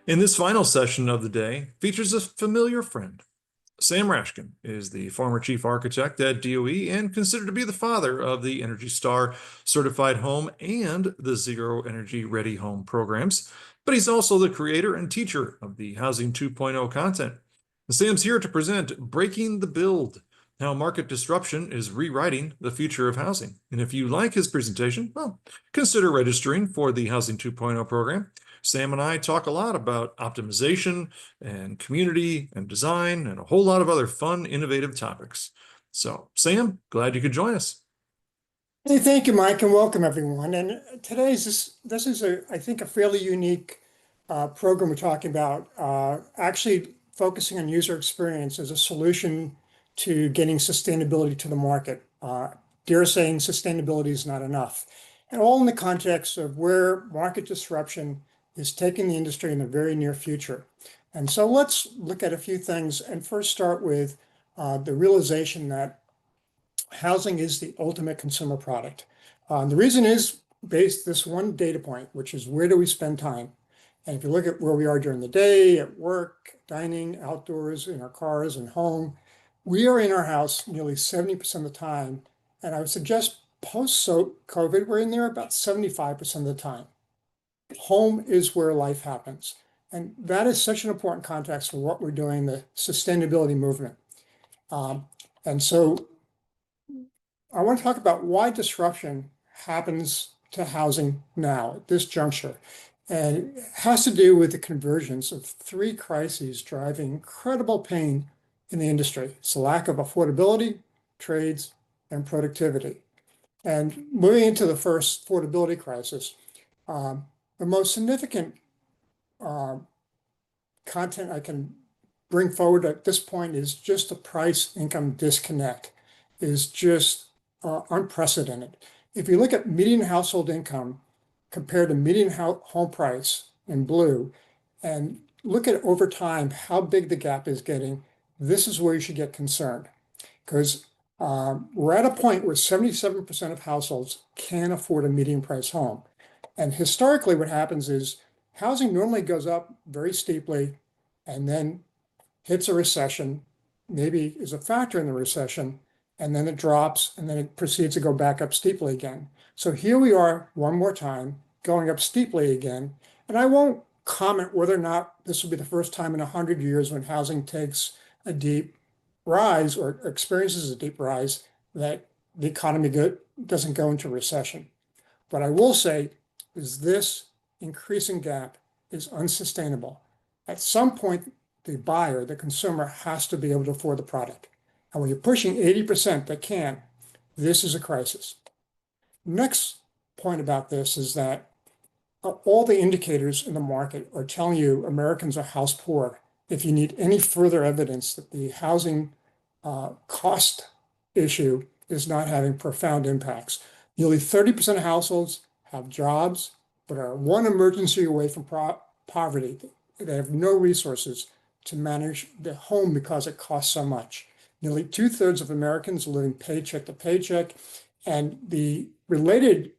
In this final session of the day features a familiar friend. Sam Rashkin is the former chief architect at DOE and considered to be the father of the Energy Star certified home and the Zero Energy Ready Home programs, but he's also the creator and teacher of the Housing 2.0 content. Sam's here to present Breaking the Build, how market disruption is rewriting the future of housing. And if you like his presentation, well, consider registering for the Housing 2.0 program. Sam and I talk a lot about optimization and community and design and a whole lot of other fun, innovative topics. So, Sam, glad you could join us. Hey, thank you, Mike, and welcome everyone. And this is I think a fairly unique program we're talking about, actually focusing on user experience as a solution to getting sustainability to the market. Dare saying sustainability is not enough, and all in the context of where market disruption is taking the industry in the very near future. And so let's look at a few things and first start with the realization that housing is the ultimate consumer product. The reason is based this one data point, which is where do we spend time? And if you look at where we are during the day, at work, dining, outdoors, in our cars and home, we are in our house nearly 70% of the time. And I would suggest post-COVID, we're in there about 75% of the time. Home is where life happens. And that is such an important context for what we're doing, the sustainability movement. And so I want to talk about why disruption happens to housing now at this juncture. And it has to do with the convergence of three crises driving incredible pain in the industry. It's the lack of affordability, trades, and productivity. And moving into the first affordability crisis, the most significant content I can bring forward at this point is just the price income disconnect is just unprecedented. If you look at median household income compared to median home price in blue, and look at over time how big the gap is getting, this is where you should get concerned. Because we're at a point where 77% of households can't afford a median price home. And historically, what happens is housing normally goes up very steeply and then hits a recession, maybe is a factor in the recession, and then it drops, and then it proceeds to go back up steeply again. So here we are one more time, going up steeply again. And I won't comment whether or not this will be the first time in 100 years when housing takes a deep rise or experiences a deep rise that the economy doesn't go into recession. What I will say is this increasing gap is unsustainable. At some point, the buyer, the consumer, has to be able to afford the product. And when you're pushing 80% that can, this is a crisis. Next point about this is that all the indicators in the market are telling you Americans are house poor. If you need any further evidence that the housing cost issue is not having profound impacts. Nearly 30% of households have jobs, but are one emergency away from poverty. They have no resources to manage the home because it costs so much. Nearly 2/3 of Americans are living paycheck to paycheck, and the related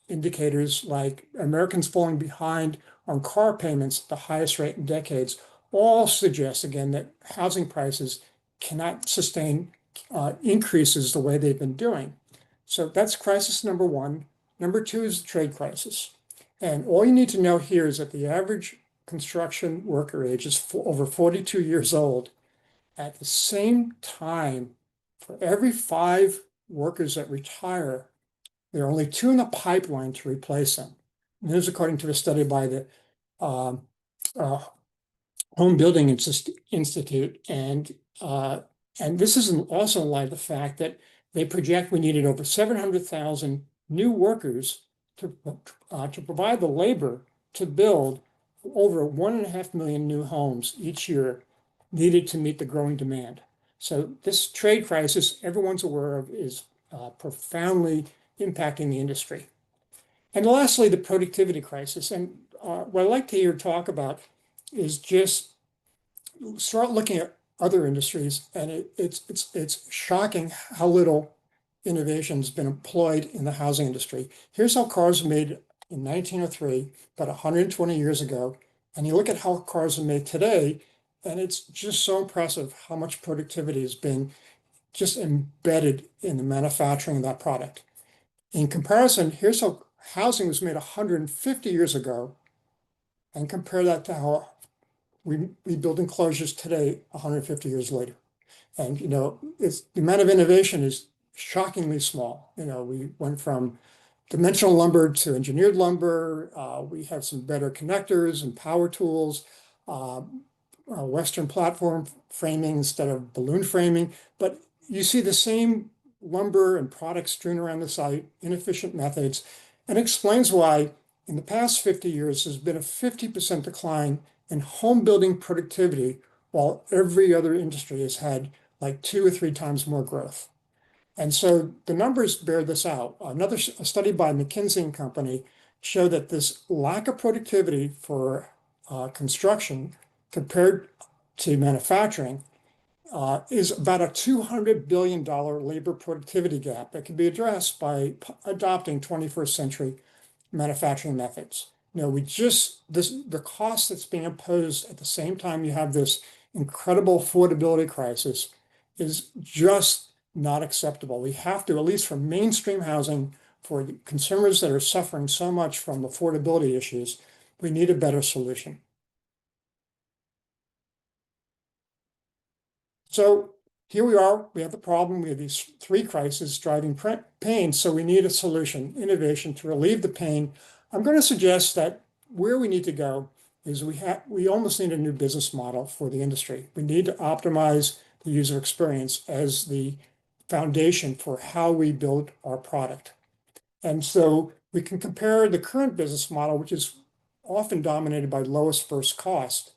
indicators like Americans falling behind on car payments at the highest rate in decades all suggest, again, that housing prices cannot sustain increases the way they've been doing. So that's crisis number one. Number two is the trade crisis. And all you need to know here is that the average construction worker age is over 42 years old. At the same time, for every 5 workers that retire, there are only 2 in the pipeline to replace them. And this is according to a study by the Home Building Institute. And this is also in light of the fact that they project we needed over 700,000 new workers to provide the labor to build over 1.5 million new homes each year needed to meet the growing demand. So this trade crisis, everyone's aware of, is profoundly impacting the industry. And lastly, the productivity crisis. And what I'd like to hear talk about is just start looking at other industries, and it's shocking how little innovation has been employed in the housing industry. Here's how cars were made in 1903, about 120 years ago, And you look at how cars are made today, and it's just so impressive how much productivity has been just embedded in the manufacturing of that product. In comparison, here's how housing was made 150 years ago, and compare that to how we build enclosures today 150 years later. And it's the amount of innovation is shockingly small. We went from dimensional lumber to engineered lumber. We have some better connectors and power tools, Western platform framing instead of balloon framing. But you see the same lumber and products strewn around the site, inefficient methods, and explains why in the past 50 years there's been a 50% decline in home building productivity, while every other industry has had like 2 or 3 times more growth. And so the numbers bear this out. Another study by McKinsey and Company showed that this lack of productivity for construction compared to manufacturing is about a $200 billion labor productivity gap that can be addressed by adopting 21st century manufacturing methods. The cost that's being imposed at the same time you have this incredible affordability crisis is just not acceptable. We have to, at least for mainstream housing, for the consumers that are suffering so much from affordability issues, we need a better solution. So here we are, we have the problem, we have these 3 crises driving pain, so we need a solution, innovation to relieve the pain. I'm going to suggest that where we need to go is we almost need a new business model for the industry. We need to optimize the user experience as the foundation for how we build our product. And so we can compare the current business model, which is often dominated by lowest first cost,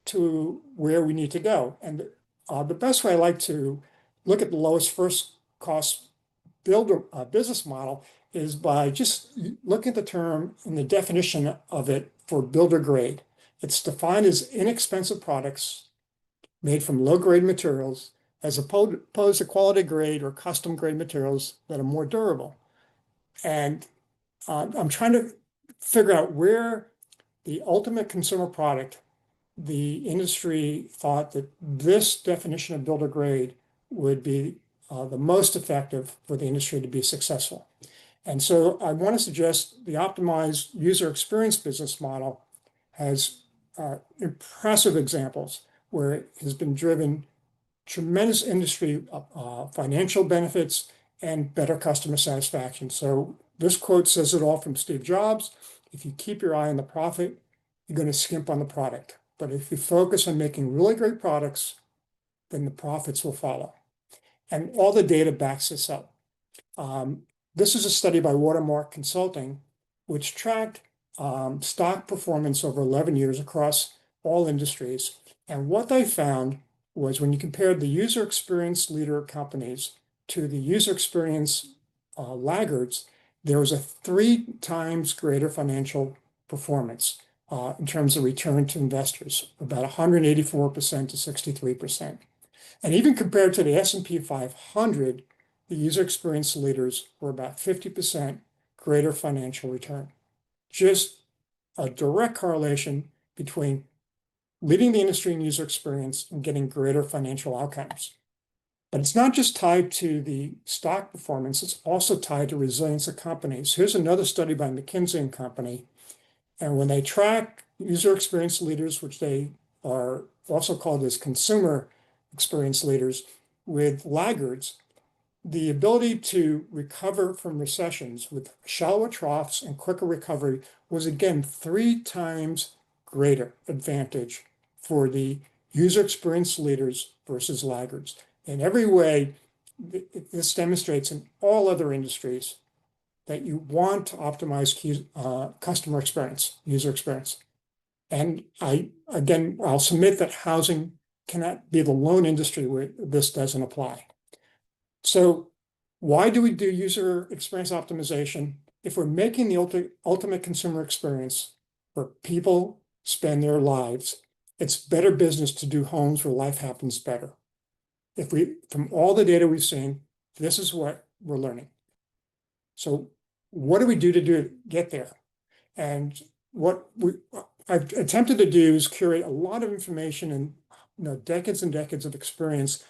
to where we need to go. And the best way I like to look at the lowest first cost builder business model is by just looking at the term and the definition of it for builder grade. It's defined as inexpensive products made from low grade materials as opposed to quality grade or custom grade materials that are more durable. And I'm trying to figure out where the ultimate consumer product, the industry thought that this definition of builder grade would be the most effective for the industry to be successful. And so I want to suggest the optimized user experience business model has impressive examples where it has been driven tremendous industry financial benefits and better customer satisfaction. So this quote says it all from Steve Jobs: if you keep your eye on the profit, you're going to skimp on the product. But if you focus on making really great products, then the profits will follow. And all the data backs this up. This is a study by Watermark Consulting, which tracked stock performance over 11 years across all industries. And what they found was when you compared the user experience leader companies to the user experience laggards, there was a 3 times greater financial performance in terms of return to investors, about 184% to 63%. And even compared to the S&P 500, the user experience leaders were about 50% greater financial return. Just a direct correlation between leading the industry in user experience and getting greater financial outcomes. But it's not just tied to the stock performance, it's also tied to resilience of companies. Here's another study by McKinsey and Company. And when they track user experience leaders, which they are also called as consumer experience leaders, with laggards, the ability to recover from recessions with shallower troughs and quicker recovery was again 3 times greater advantage for the user experience leaders versus laggards. In every way, this demonstrates in all other industries that you want to optimize customer experience, user experience. And I'll submit that housing cannot be the lone industry where this doesn't apply. So why do we do user experience optimization? If we're making the ultimate consumer experience where people spend their lives, it's better business to do homes where life happens better. From all the data we've seen, this is what we're learning. So what do we do to get there? And I've attempted to do is curate a lot of information and decades and decades of experience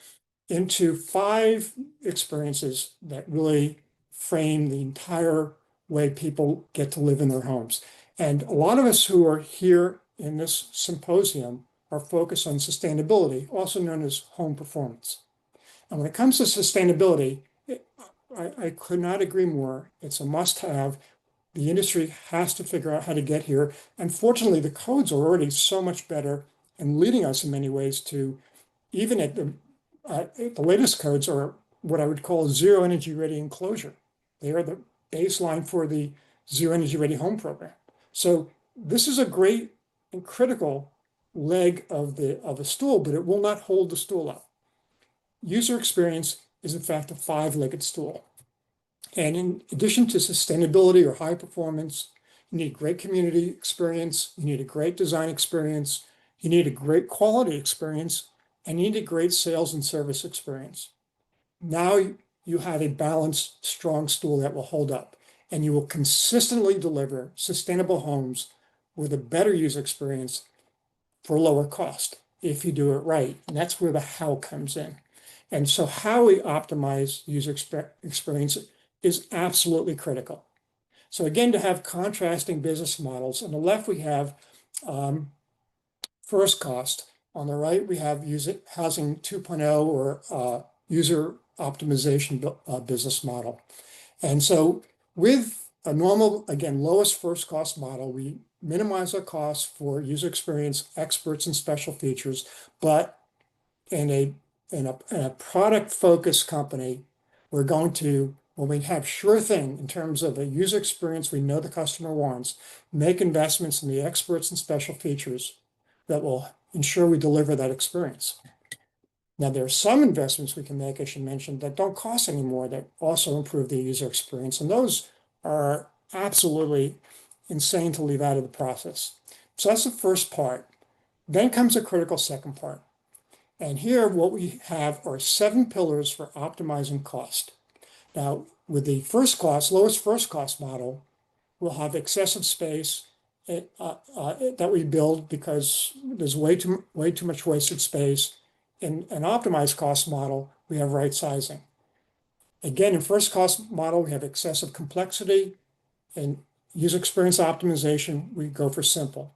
into 5 experiences that really frame the entire way people get to live in their homes. And a lot of us who are here in this symposium are focused on sustainability, also known as home performance. And when it comes to sustainability, I could not agree more. It's a must-have. The industry has to figure out how to get here. And fortunately, the codes are already so much better and leading us in many ways to even at the latest codes are what I would call zero energy ready enclosure. They are the baseline for the zero energy ready home program. So this is a great and critical leg of a stool, but it will not hold the stool up. User experience is in fact a 5-legged stool. And in addition to sustainability or high performance, you need great community experience, you need a great design experience, you need a great quality experience, and you need a great sales and service experience. Now you have a balanced, strong stool that will hold up, and you will consistently deliver sustainable homes with a better user experience for lower cost if you do it right. And that's where the how comes in. And so how we optimize user experience is absolutely critical. So again, to have contrasting business models, on the left we have first cost. On the right, we have housing 2.0 or user optimization business model. And so with a normal, again, lowest first cost model, we minimize our costs for user experience, experts, and special features. But in a product-focused company, we're going to, when we have sure thing in terms of a user experience we know the customer wants, make investments in the experts and special features that will ensure we deliver that experience. Now, there are some investments we can make, I should mention, that don't cost any more, that also improve the user experience. And those are absolutely insane to leave out of the process. So that's the first part. Then comes a critical second part. And here, what we have are 7 pillars for optimizing cost. Now, with the lowest first cost model, we'll have excessive space that we build because there's way too much wasted space. In an optimized cost model, we have right sizing. Again, in first cost model, we have excessive complexity. In user experience optimization, we go for simple.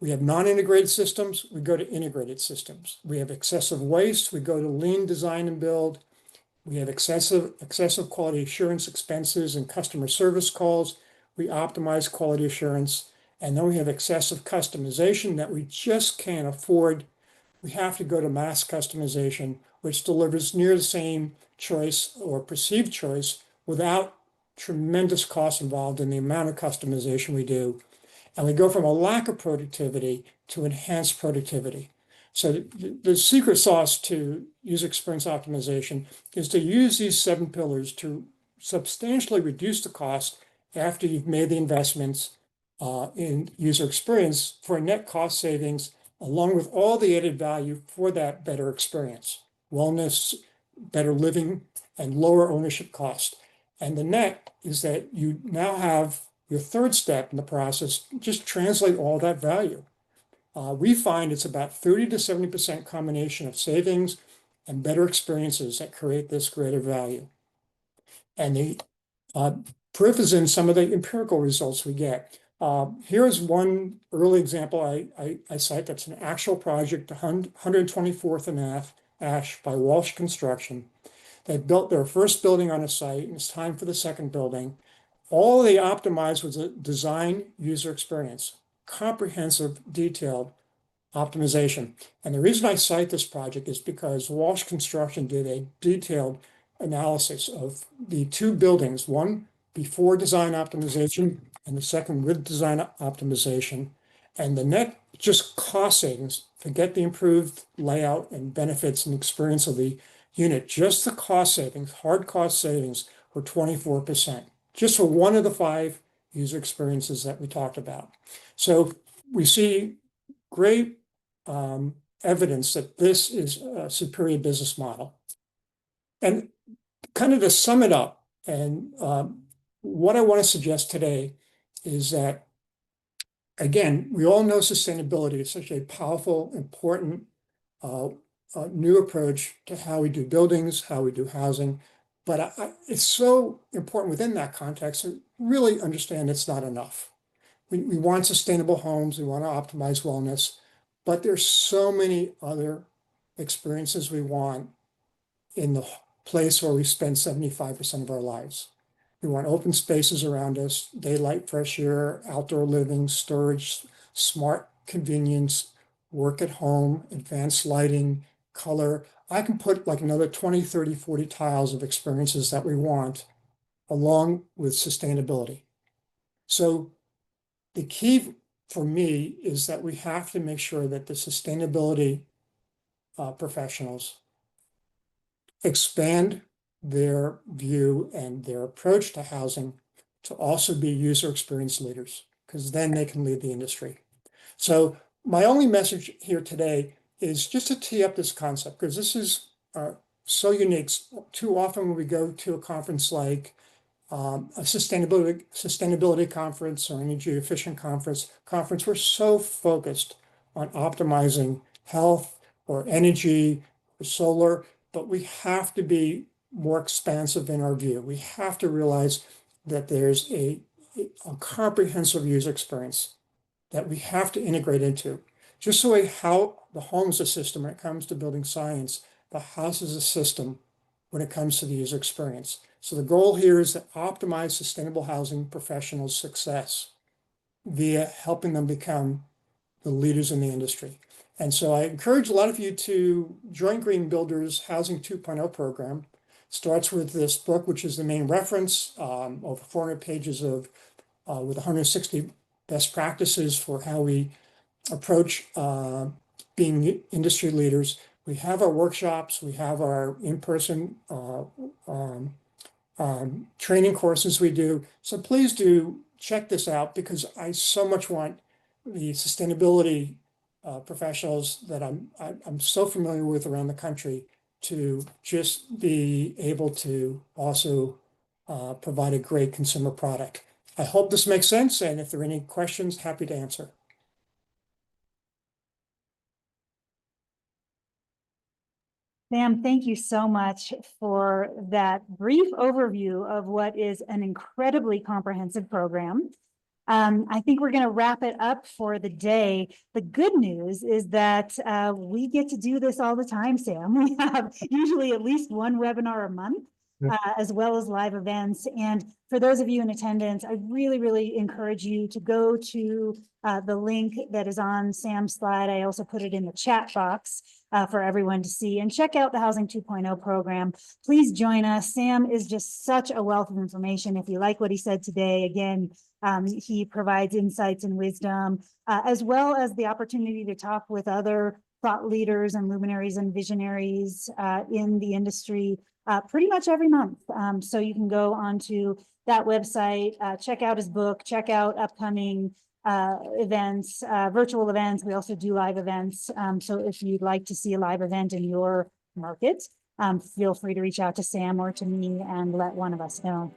We have non-integrated systems, we go to integrated systems. We have excessive waste, we go to lean design and build. We have excessive quality assurance expenses and customer service calls. We optimize quality assurance. And then we have excessive customization that we just can't afford. We have to go to mass customization, which delivers near the same choice or perceived choice without tremendous cost involved in the amount of customization we do. And we go from a lack of productivity to enhanced productivity. So the secret sauce to user experience optimization is to use these 7 pillars to substantially reduce the cost after you've made the investments in user experience for net cost savings, along with all the added value for that better experience, wellness, better living, and lower ownership cost. And the net is that you now have your third step in the process, just translate all that value. We find it's about 30 to 70% combination of savings and better experiences that create this greater value. And the proof is in some of the empirical results we get. Here's one early example I cite that's an actual project, 124th and Ash by Walsh Construction. They built their first building on a site, and it's time for the second building. All they optimized was a design user experience, comprehensive, detailed optimization. And the reason I cite this project is because Walsh Construction did a detailed analysis of the 2 buildings, one before design optimization and the second with design optimization. And the net just cost savings, forget the improved layout and benefits and experience of the unit, just the cost savings, hard cost savings were 24%, just for one of the 5 user experiences that we talked about. So we see great evidence that this is a superior business model. And kind of to sum it up, and what I want to suggest today is that again, we all know sustainability is such a powerful, important new approach to how we do buildings, how we do housing. But it's so important within that context to really understand it's not enough. We want sustainable homes, we want to optimize wellness, but there's so many other experiences we want in the place where we spend 75% of our lives. We want open spaces around us, daylight, fresh air, outdoor living, storage, smart convenience, work at home, advanced lighting, color. I can put like another 20, 30, 40 tiles of experiences that we want along with sustainability. So the key for me is that we have to make sure that the sustainability professionals expand their view and their approach to housing to also be user experience leaders, because then they can lead the industry. So my only message here today is just to tee up this concept, because this is so unique. Too often when we go to a conference like a sustainability conference or energy efficient conference, we're so focused on optimizing health or energy or solar, but we have to be more expansive in our view. We have to realize that there's a comprehensive user experience that we have to integrate into. Just the way how the home is a system when it comes to building science, the house is a system when it comes to the user experience. So the goal here is to optimize sustainable housing professionals' success via helping them become the leaders in the industry. And so I encourage a lot of you to join Green Builders Housing 2.0 program. Starts with this book, which is the main reference, over 400 pages of with 160 best practices for how we approach being industry leaders. We have our workshops, we have our in-person training courses we do. So please do check this out, because I so much want the sustainability professionals that I'm so familiar with around the country to just be able to also provide a great consumer product. I hope this makes sense, and if there are any questions, happy to answer. Sam, thank you so much for that brief overview of what is an incredibly comprehensive program. I think we're going to wrap it up for the day. The good news is that we get to do this all the time, Sam. We have usually at least one webinar a month, as well as live events. And for those of you in attendance, I really, really encourage you to go to the link that is on Sam's slide. I also put it in the chat box for everyone to see, and check out the Housing 2.0 program. Please join us. Sam is just such a wealth of information. If you like what he said today, again, he provides insights and wisdom, as well as the opportunity to talk with other thought leaders and luminaries and visionaries in the industry pretty much every month. So you can go onto that website, check out his book, check out upcoming events, virtual events. We also do live events. So if you'd like to see a live event in your market, feel free to reach out to Sam or to me and let one of us know.